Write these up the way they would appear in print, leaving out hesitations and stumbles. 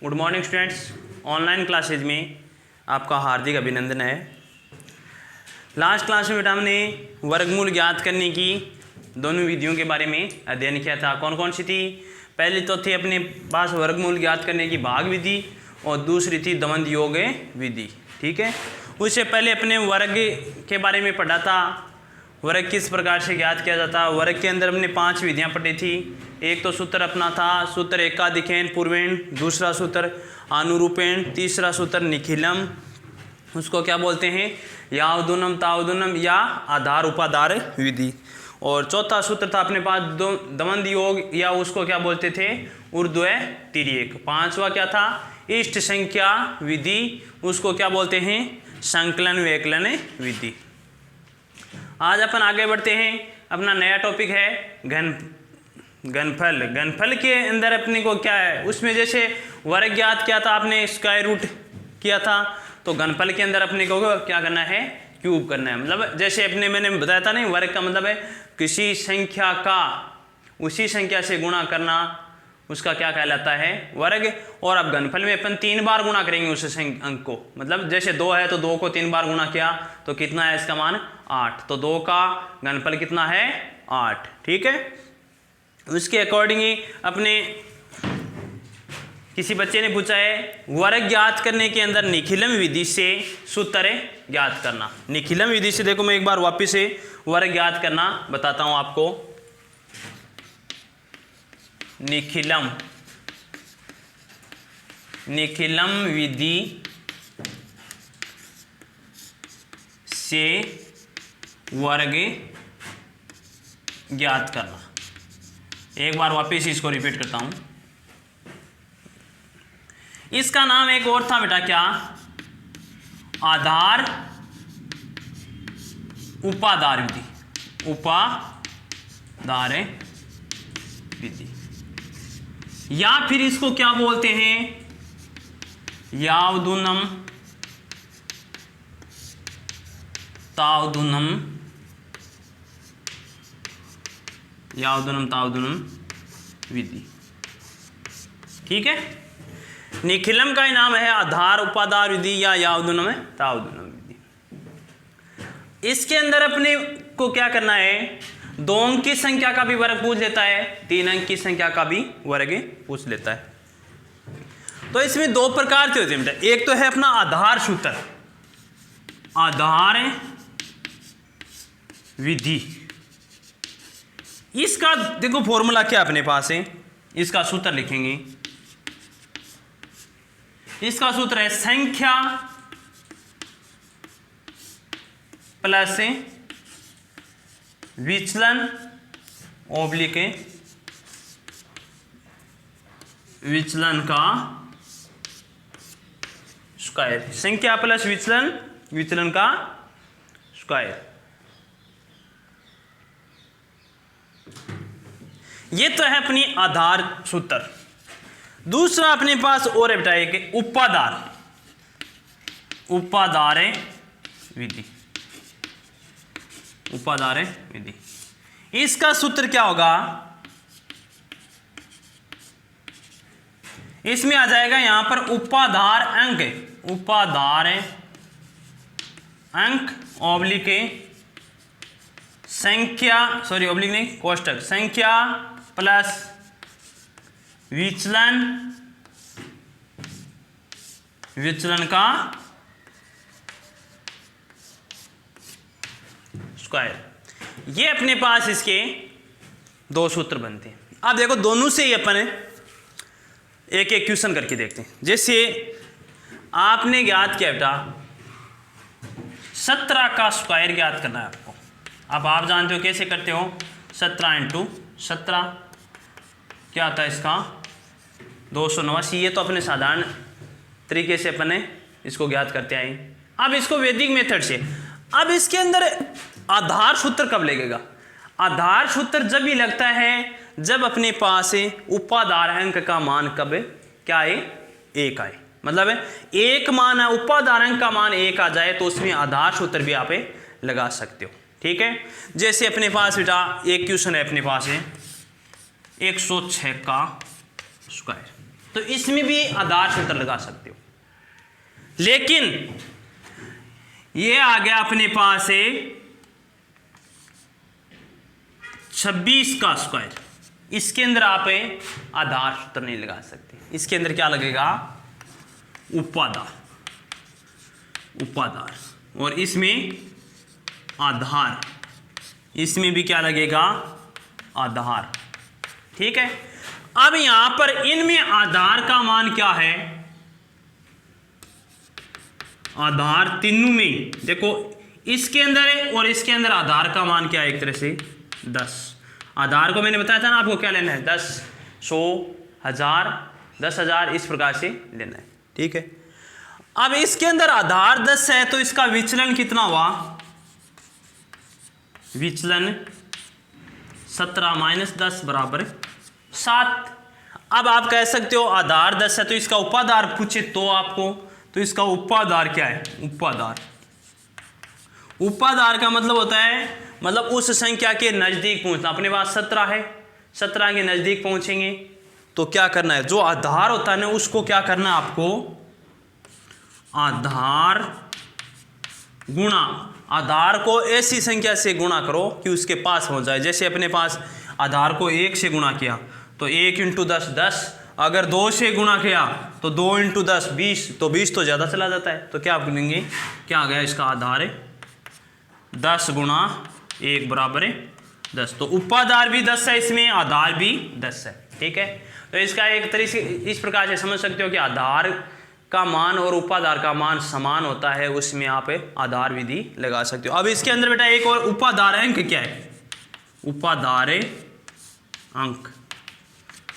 Good morning students. Online classes में आपका हार्दिक अभिनंदन है। लास्ट क्लास में बेटा हमने वर्गमूल ज्ञात करने की दोनों विधियों के बारे में अध्ययन किया था। कौन कौन सी थी? पहली तो थी अपने पास वर्गमूल ज्ञात करने की भाग विधि और दूसरी थी द्वंद्व योग विधि। ठीक है, उससे पहले अपने वर्ग के बारे में पढ़ा था। वर्ग किस प्रकार से ज्ञात किया जाता। वर्ग के अंदर हमने 5 विधियां पढ़ी थी। एक तो सूत्र अपना था सूत्र एकाधिकेन पूर्वेण, दूसरा सूत्र अनुरूपेण, तीसरा सूत्र निखिलम, उसको क्या बोलते हैं यावदुनम तावदुनम या आधार उपाधार विधि, और चौथा सूत्र था अपने पास द्वंद्व योग या उसको क्या बोलते थे ऊर्ध्व तिर्यक। पांचवा क्या था इष्ट संख्या विधि, उसको क्या बोलते हैं संकलन व्यकलन विधि। आज अपन आगे बढ़ते हैं। अपना नया टॉपिक है घनफल। घनफल के अंदर अपने को क्या है, उसमें जैसे वर्ग ज्ञात किया था आपने, स्क्वायर रूट किया था, तो घनफल के अंदर अपने को क्या करना है क्यूब करना है। मतलब जैसे अपने मैंने बताया था नहीं, वर्ग का मतलब है किसी संख्या का उसी संख्या से गुणा करना, उसका क्या कहलाता है वर्ग। और अब घनफल में अपन 3 बार गुणा करेंगे उस अंक को। मतलब जैसे 2 है तो 2 को 3 बार गुणा किया तो कितना है इसका मान 8, तो 2 का घनफल कितना है 8। ठीक है, उसके अकॉर्डिंग ही अपने किसी बच्चे ने पूछा है वर्ग ज्ञात करने के अंदर निखिलम विधि से सूत्र ज्ञात करना। निखिलम विधि से देखो मैं एक बार वापिस से वर्ग ज्ञात करना बताता हूं आपको। निखिलम विधि से वर्ग ज्ञात करना। एक बार वापस इसको रिपीट करता हूं। इसका नाम एक और था बेटा क्या, आधार उपाधार विधि। उपाधार विधि, या फिर इसको क्या बोलते हैं यावदुनम तावदुनम, यावदुनम तावदुनम विधि। ठीक है, निखिलम का ही नाम है आधार उपाधार विधि या यावदुनम तावदुनम विधि। इसके अंदर अपने को क्या करना है, 2 अंक की संख्या का भी वर्ग पूछ लेता है, 3 अंक की संख्या का भी वर्ग पूछ लेता है। तो इसमें 2 प्रकार के होते हैं बेटा। एक तो है अपना आधार सूत्र, आधार विधि। इसका देखो फॉर्मूला क्या अपने पास है, इसका सूत्र लिखेंगे। इसका सूत्र है संख्या प्लस विचलन ओब्लिक विचलन का स्क्वायर। संख्या प्लस विचलन, विचलन का स्क्वायर। ये तो है अपनी आधार सूत्र। दूसरा अपने पास और है बेटा एक उपाधार विधि। उपाधार विधि, इसका सूत्र क्या होगा, इसमें आ जाएगा यहां पर उपाधार अंक, उपाधार अंक ओब्लिक संख्या, सॉरी ओब्लिक नहीं कोष्टक, संख्या प्लस विचलन, विचलन का स्क्वायर। ये अपने पास इसके 2 सूत्र बनते हैं। अब देखो दोनों से ही अपन एक एक क्वेश्चन करके देखते हैं। जैसे आपने ज्ञात किया बेटा 17 का स्क्वायर ज्ञात करना है आपको। अब आप जानते हो कैसे करते हो, 17 × 17 क्या आता है इसका 289। ये तो अपने साधारण तरीके से अपने इसको ज्ञात करते आए। अब इसको वैदिक मेथड से, अब इसके अंदर आधार सूत्र कब लगेगा, आधार सूत्र जब भी लगता है जब अपने पास उपाधार अंक का मान कब क्या आए 1 आए। मतलब एक मान है उपाधार अंक का मान 1 आ जाए तो उसमें आधार सूत्र भी आप लगा सकते हो। ठीक है, जैसे अपने पास बेटा एक क्वेश्चन है अपने पास है 106 का स्क्वायर। तो इसमें भी आधार सूत्र लगा सकते हो। लेकिन ये आ गया अपने पास है 26 का स्क्वायर, इसके अंदर आप आधार सूत्र नहीं लगा सकते। इसके अंदर क्या लगेगा? उपादार, उपादार, और इसमें आधार, इसमें भी क्या लगेगा? आधार। ठीक है। अब यहां पर इनमें आधार का मान क्या है? आधार तीनों में देखो, इसके अंदर है और इसके अंदर आधार का मान क्या है? एक तरह से 10। आधार को मैंने बताया था ना आपको क्या लेना है, 10, 100, 1000, 10,000, इस प्रकार से लेना है। ठीक है। अब इसके अंदर आधार 10 है तो इसका विचलन कितना हुआ? विचलन 17 माइनस 10 बराबर 7। अब आप कह सकते हो आधार 10 है तो इसका उपादार पूछे तो आपको, तो इसका उपादार क्या है? उपादार, उपादार का मतलब होता है मतलब उस संख्या के नजदीक पहुंचना। अपने पास 17 है, 17 के नजदीक पहुंचेंगे तो क्या करना है? जो आधार होता है ना उसको क्या करना है आपको? आधार गुणा, आधार को ऐसी संख्या से गुणा करो कि उसके पास पहुंच जाए। जैसे अपने पास आधार को 1 से गुणा किया तो 1 × 10 10, अगर 2 से गुणा किया तो 2 × 10 20, तो 20 तो ज़्यादा चला जाता है। तो क्या आप करेंगे? क्या आ गया? इसका आधार है 10 × 1 बराबर 10। तो उपादार भी 10 है, इसमें आधार भी 10 है। ठीक है। तो इसका एक तरीके से इस प्रकार से समझ सकते हो कि आधार का मान और उपादार का मान समान होता है, उसमें आप आधार विधि लगा सकते हो। अब इसके अंदर बेटा एक और उपादार अंक क्या है? उपादार अंक,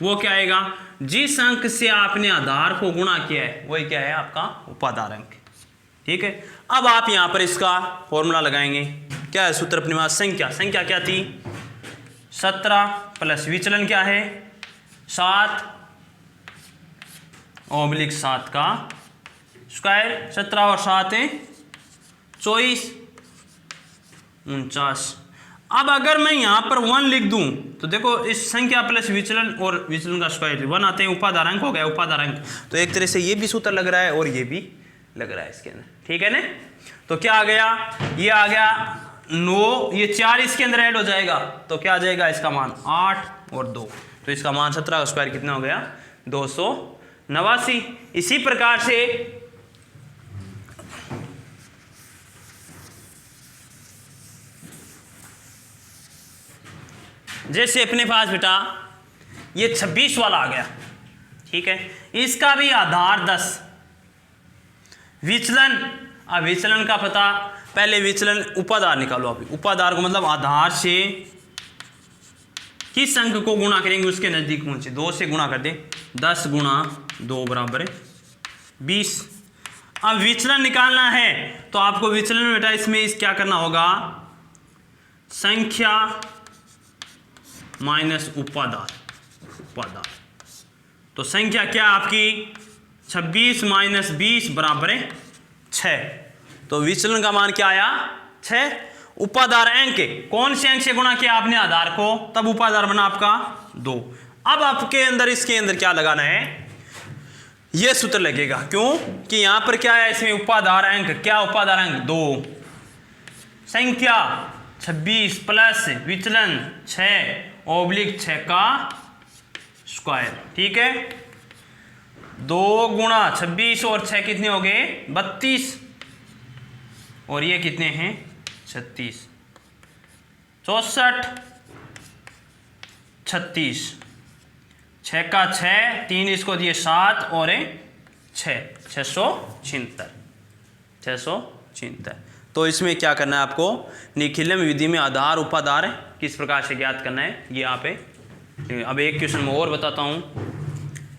वो क्या आएगा? जिस अंक से आपने आधार को गुणा किया है वही क्या है? आपका उपादार अंक। ठीक है। अब आप यहां पर इसका फॉर्मूला लगाएंगे। क्या है सूत्र अपने पास? संख्या, संख्या क्या थी? 17 प्लस विचलन क्या है? 7 ओब्लिक 7 का स्क्वायर। 17 और 7 है 24, 49। अब अगर मैं यहां पर 1 लिख दूं तो देखो इस संख्या प्लस विचलन और विचलन का स्क्वायर 1 आते हैं, उपादार अंक हो गया, उपादार अंक। तो एक तरह से ये भी सूत्र लग रहा है और ये भी लग रहा है इसके अंदर। ठीक है ना। तो क्या आ गया? ये आ गया 9, ये 4 इसके अंदर ऐड हो जाएगा तो क्या आ जाएगा? इसका मान 8 और 2, तो इसका मान 17 का स्क्वायर कितना हो गया? 289। इसी प्रकार से जैसे अपने पास बेटा ये 26 वाला आ गया। ठीक है। इसका भी आधार 10, विचलन, अब विचलन का पता, पहले विचलन उपादार निकालो। अभी उपादार को मतलब आधार से किस अंक को गुणा करेंगे उसके नजदीक पहुंचे। 2 से गुणा कर दे, 10 × 2 बराबर 20। अब विचलन निकालना है तो आपको विचलन बेटा इसमें क्या करना होगा? संख्या माइनस उपादार, उपादार। तो संख्या क्या आपकी? 26 माइनस 20 बराबर 6। तो विचलन का मान क्या आया? 6। उपादार अंक, कौन से अंक से गुणा किया आपने? आधार को, तब उपादार बना आपका 2। अब आपके अंदर इसके अंदर क्या लगाना है? यह सूत्र लगेगा। क्यों कि यहां पर क्या है? इसमें उपादार अंक, क्या उपादार अंक? 2। संख्या 26 प्लस विचलन 6 ओब्लिक 6 का स्क्वायर। ठीक है। 2 × 26 और 6 कितने हो गए? 32, और ये कितने हैं? 36, 64, 36, 6 का 6, 3 इसको दिए 7 और 6, 676, 676। तो इसमें क्या करना है आपको? निखिलम विधि में आधार उपादार किस प्रकार से ज्ञात करना है ये आप अब एक क्वेश्चन में और बताता हूं।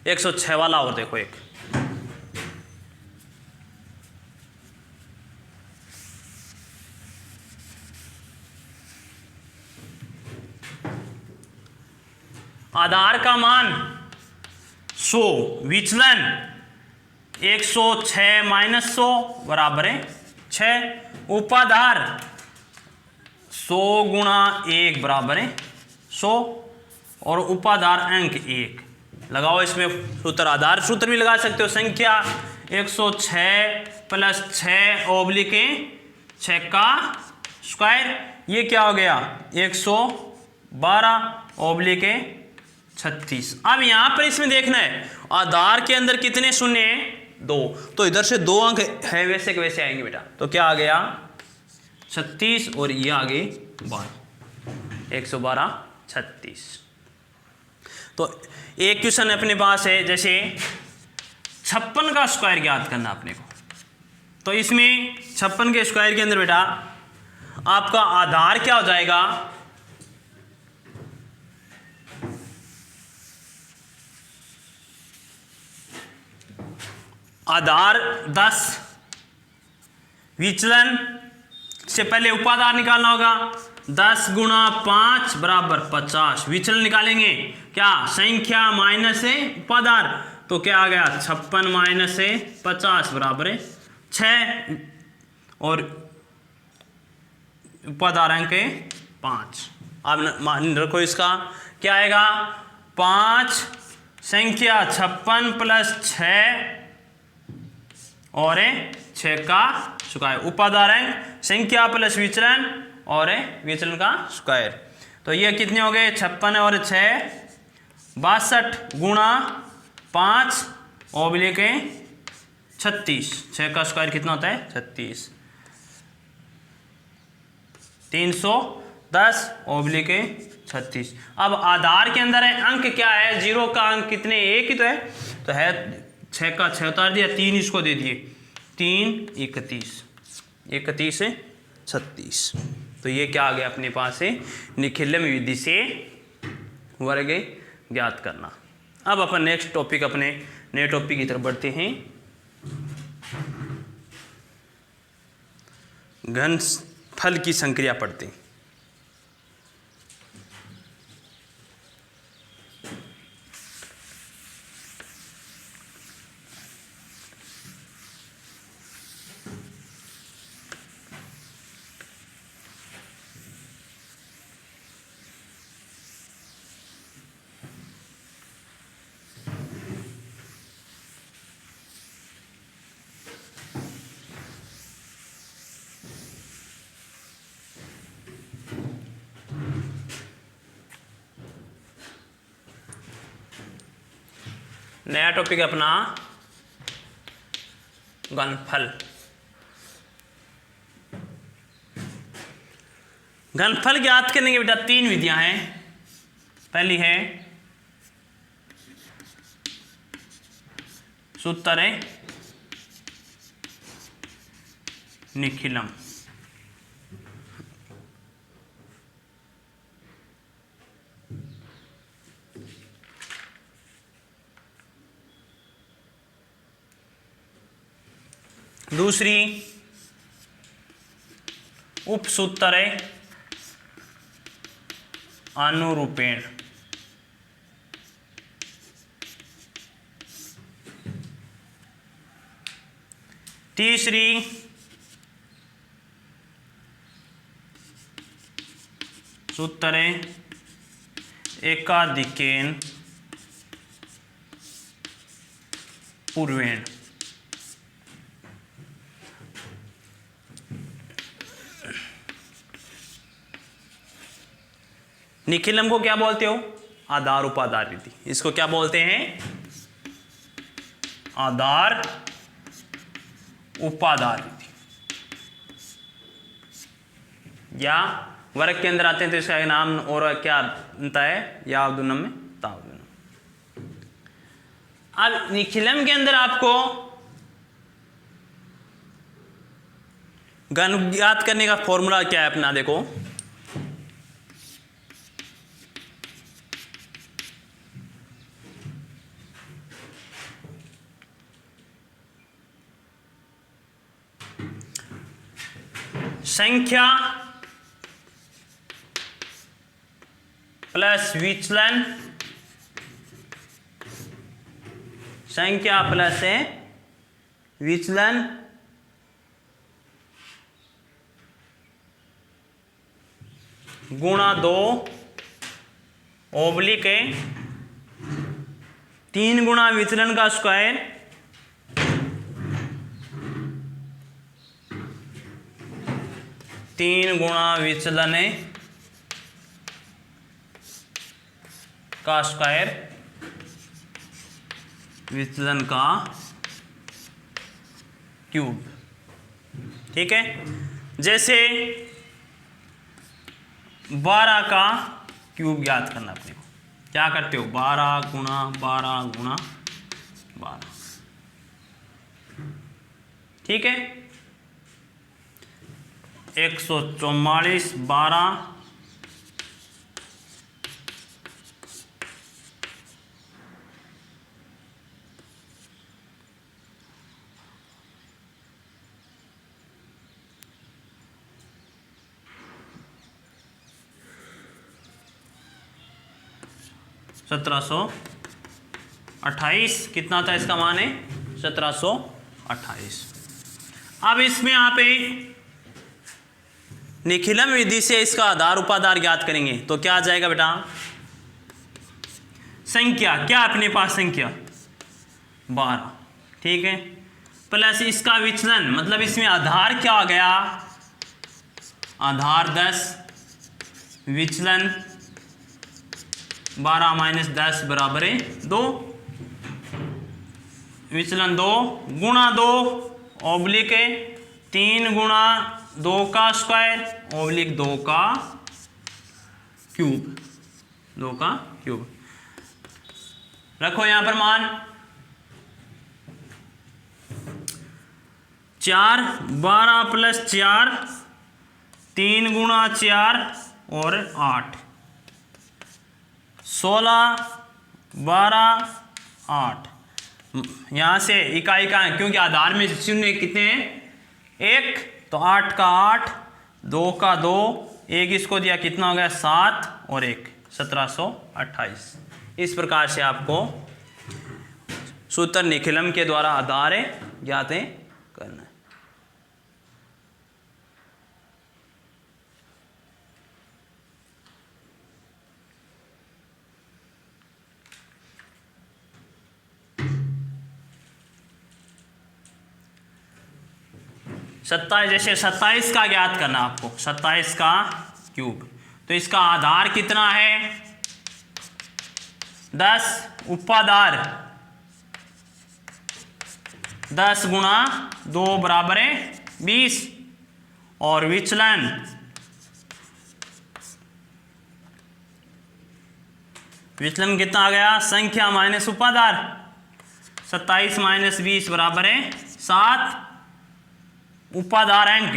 106 वाला और देखो, एक आधार का मान 100, विचलन 106 माइनस 100 बराबर है 6, उपाधार 100 × 1 बराबर है 100, और उपाधार अंक 1। लगाओ इसमें सूत्र, आधार सूत्र भी लगा सकते हो। संख्या 106 प्लस 6 ओब्लिक 6 का स्क्वायर, ये क्या हो गया 112 ओब्लिक 36। अब यहां पर इसमें देखना है आधार के अंदर कितने शून्य हैं, 2, तो इधर से 2 अंक है वैसे के वैसे आएंगे बेटा। तो क्या आ गया 36 और ये आगे 12, 112 36। तो एक क्वेश्चन अपने पास है, जैसे 56 का स्क्वायर ज्ञात करना अपने को। तो इसमें 56 के स्क्वायर के अंदर बेटा आपका आधार क्या हो जाएगा, आधार 10, विचलन से पहले उपाधार निकालना होगा, 10 गुणा 5 बराबर 50। विचलन निकालेंगे क्या, संख्या माइनस है उपाधार, तो क्या आ गया 56 माइनस है 50 बराबर है 6 और उपाधार अंक है 5। अब मान रखो इसका क्या आएगा, 5 संख्या 56 प्लस 6 और 6 का स्क्वायर, उपाधार अंक संख्या प्लस विचलन और विचलन का स्क्वायर। तो ये कितने हो गए 56 और 6 62 गुणा 5 ओब्लिक 36, 6 का स्क्वायर कितना होता है 36, 310 ओब्लिक 36। अब आधार के अंदर है अंक क्या है, 0 का अंक कितने, एक ही तो है 6 का 6 उतार दिया, 3 इसको दे दिए, 3 31, 31 है 36। तो ये क्या आ गया अपने पास है निखिलम विधि से वर्ग ज्ञात करना। अब अपन नेक्स्ट टॉपिक, अपने नए टॉपिक की तरफ बढ़ते हैं। घनफल की संक्रिया पढ़ते हैं। नया टॉपिक अपना घनफल। घनफल ज्ञात करने की बेटा 3 विधियां हैं। पहली है सूत्र है निखिलम, दूसरी उपसूत्र है अनुरूपेण, तीसरी सूत्र है एकाधिकेन पूर्वेण। निखिलम को क्या बोलते हो, आधार उपाधार विधि। इसको क्या बोलते हैं, आधार उपाधार विधि, या वर्ग के अंदर आते हैं तो इसका नाम और क्या बनता है, यावदुनम में तावदुनम। अब निखिलम के अंदर आपको घन ज्ञात करने का फॉर्मूला क्या है अपना, देखो संख्या प्लस विचलन, संख्या प्लस है विचलन गुणा 2 ओब्लिक 3 गुणा विचलन का स्क्वायर विचलन का क्यूब। ठीक है, जैसे 12 का क्यूब ज्ञात करना अपने को, क्या करते हो 12 गुणा 12। ठीक है, 144 12 1728 कितना था इसका मान है 1728। अब इसमें आप निखिलम विधि से इसका आधार उपाधार ज्ञात करेंगे तो क्या आ जाएगा बेटा, संख्या क्या अपने पास संख्या 12। ठीक है, प्लस इसका विचलन मतलब इसमें आधार क्या आ गया, आधार 10, विचलन 12 माइनस 10 बराबर है 2, विचलन 2 गुणा 2 ऑब्लिक 3 गुणा 2 का स्क्वायर ऑब्लिक 2 का क्यूब, 2 का क्यूब। रखो यहां पर मान 4 12 प्लस 4 3 गुणा 4 और 8 16 12 8। यहां से इकाई का है क्योंकि आधार में शून्य कितने हैं 1, तो 8 का 8 2 का 2 1 इसको दिया कितना हो गया 7 और 1 1728। इस प्रकार से आपको सूत्र निखिलम के द्वारा आधार ज्ञात करना है। जैसे 27 का ज्ञात करना आपको, 27 का क्यूब, तो इसका आधार कितना है 10, उपाधार 10 गुणा 2 बराबर है 20 और विचलन कितना आ गया, संख्या माइनस उपाधार 27 माइनस 20 बराबर है 7, उपाधार अंक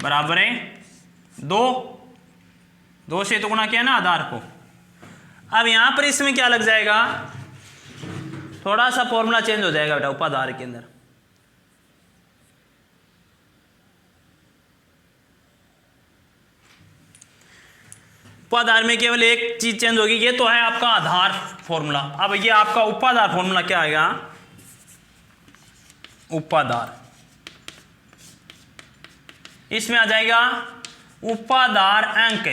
बराबर है 2 से तो गुणा किया ना आधार को। अब यहां पर इसमें क्या लग जाएगा, थोड़ा सा फॉर्मूला चेंज हो जाएगा बेटा उपाधार के अंदर। उपाधार में केवल एक चीज चेंज होगी, ये तो है आपका आधार फॉर्मूला। अब ये आपका उपाधार फॉर्मूला क्या आएगा, उपाधार इसमें आ जाएगा उपाधार अंक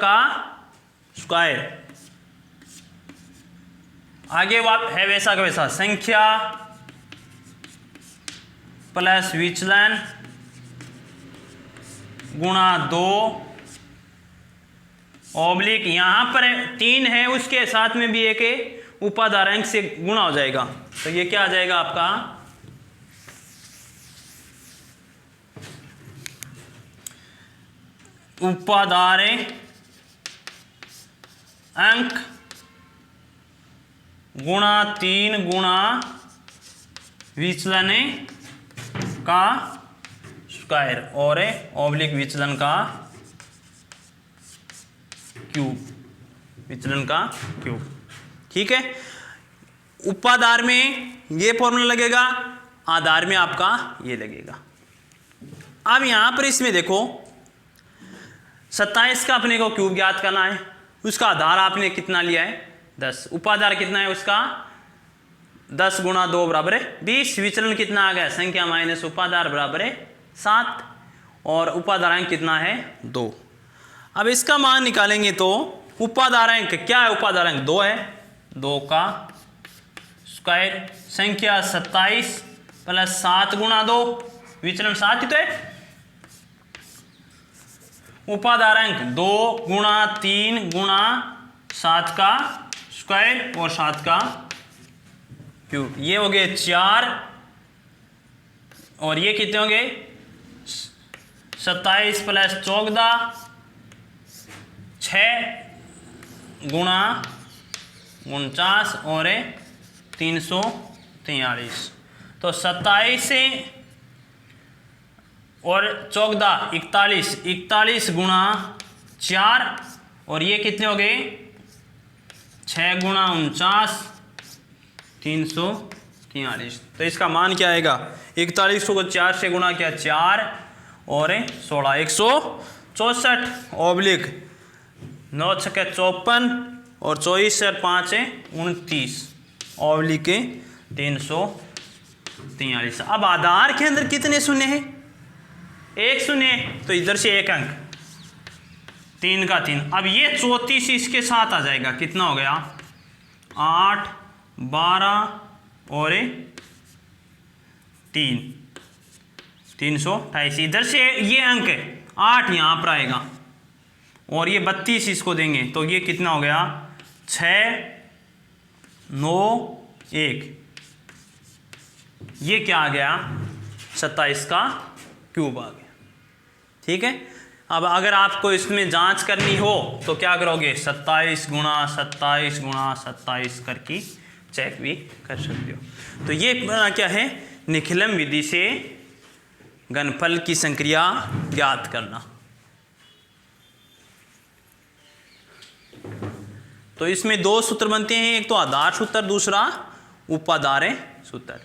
का स्क्वायर, आगे है वैसा का वैसा संख्या प्लस विचलन गुणा 2 ऑब्लिक यहां पर 3 है उसके साथ में भी एक उपाधार अंक से गुणा हो जाएगा, तो ये क्या आ जाएगा आपका उपाधार अंक गुणा 3 गुणा विचलन का स्क्वायर और ऑब्लिक विचलन का क्यूब। ठीक है, उपाधार में ये फॉर्मूला लगेगा, आधार में आपका ये लगेगा। अब यहां पर इसमें देखो 27 का अपने को क्यूब ज्ञात करना है, उसका आधार आपने कितना लिया है 10, उपाधार कितना है उसका 10 गुणा 2 बराबर है 20, विचलन कितना आ गया संख्या माइनस उपाधार बराबर है 7 और उपाधारांक कितना है 2। अब इसका मान निकालेंगे तो उपादारांक क्या है, उपादारांक 2 है, 2 का स्क्वायर संख्या 27 प्लस 7 गुणा 2, विचलन 7 ही तो है। उपादारांक 2 गुणा 3 गुणा 7 का स्क्वायर और 7 का क्यूब, ये हो गए 4 और ये कितने हो गए 27 प्लस 14 6 गुणा 49 और 343, तो 27 से और 14 41 गुणा 4 और ये कितने हो गए 6 गुणा 49 343, तो इसका मान क्या आएगा 41 को 4 से गुणा किया 4 और 16 164 ऑब्लिक 9 छक्के 54 और 24 से 5 है 29 ऑब्लिक 343। अब आधार के अंदर कितने शून्य हैं, एक शून्य, तो इधर से एक अंक 3 का 3। अब ये 34 इसके साथ आ जाएगा, कितना हो गया 8 12 और 3 328। इधर से ये अंक 8 यहाँ पर आएगा और ये 32 इसको देंगे, तो ये कितना हो गया 6 9 1, ये क्या आ गया 27 का क्यूब आ गया। ठीक है, अब अगर आपको इसमें जांच करनी हो तो क्या करोगे 27 गुणा 27 गुणा 27 करके चेक भी कर सकते हो। तो ये क्या है निखिलम विधि से घनफल की संक्रिया ज्ञात करना। तो इसमें 2 सूत्र बनते हैं, एक तो आधार सूत्र, दूसरा उपादाय सूत्र।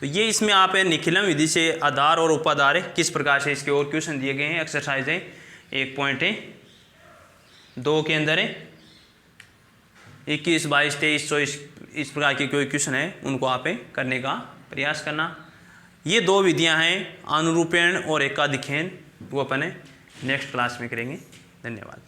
तो ये इसमें आप निखिलम विधि से आधार और उपादाय किस प्रकार से, इसके और क्वेश्चन दिए गए हैं, एक्सरसाइज है 1.2 के अंदर है 21 22 23 24 इस प्रकार के कोई क्वेश्चन है, उनको आप करने का प्रयास करना। ये 2 विधियां हैं अनुरूपेण और एकाधिकेन, वो अपन नेक्स्ट क्लास में करेंगे। धन्यवाद।